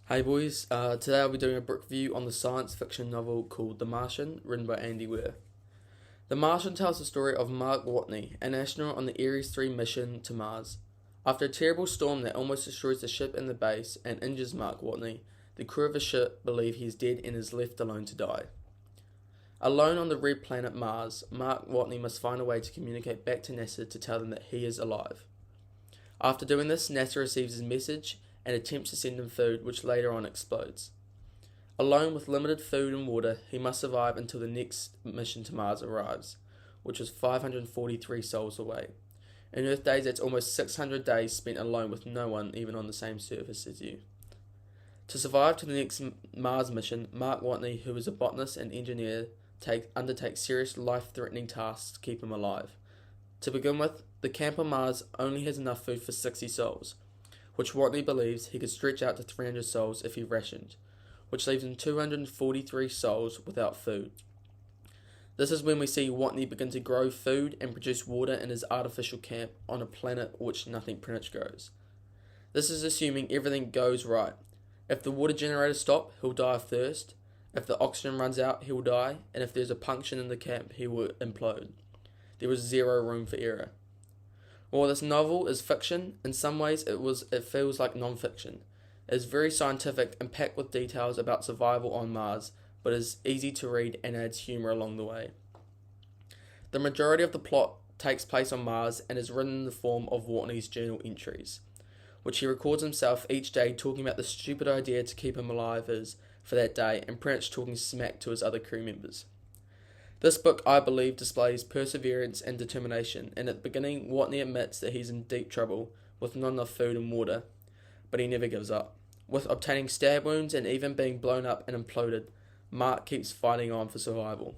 Hey boys, today I'll be doing a book review on the science fiction novel called The Martian, written by Andy Weir. The Martian tells the story of Mark Watney, an astronaut on the Ares 3 mission to Mars. After a terrible storm that almost destroys the ship and the base and injures Mark Watney, the crew of the ship believe he is dead and is left alone to die. Alone on the red planet Mars, Mark Watney must find a way to communicate back to NASA to tell them that he is alive. After doing this, NASA receives his message and attempts to send him food, which later on explodes. Alone with limited food and water, he must survive until the next mission to Mars arrives, which is 543 sols away. In Earth days, that's almost 600 days spent alone with no one even on the same surface as you. To survive to the next Mars mission, Mark Watney, who is a botanist and engineer, undertakes serious life-threatening tasks to keep him alive. To begin with, the camp on Mars only has enough food for 60 sols, which Watney believes he could stretch out to 300 sols if he rationed, which leaves him 243 sols without food. This is when we see Watney begin to grow food and produce water in his artificial camp on a planet which nothing pretty much grows. This is assuming everything goes right. If the water generators stop, he'll die of thirst. If the oxygen runs out, he'll die, and if there's a puncture in the camp, he will implode. There is zero room for error. While this novel is fiction, in some ways it feels like non-fiction. It is very scientific and packed with details about survival on Mars, but is easy to read and adds humour along the way. The majority of the plot takes place on Mars and is written in the form of Watney's journal entries, which he records himself each day talking about the stupid idea to keep him alive is for that day and pretty much talking smack to his other crew members. This book, I believe, displays perseverance and determination, and at the beginning, Watney admits that he's in deep trouble with not enough food and water, but he never gives up. With obtaining stab wounds and even being blown up and imploded, Mark keeps fighting on for survival.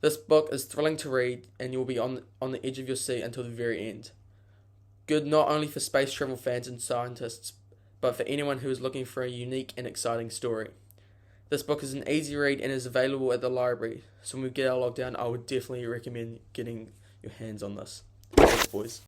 This book is thrilling to read, and you'll be on the edge of your seat until the very end. Good not only for space travel fans and scientists, but for anyone who is looking for a unique and exciting story. This book is an easy read and is available at the library, so when we get our lockdown, I would definitely recommend getting your hands on this. Thanks, boys.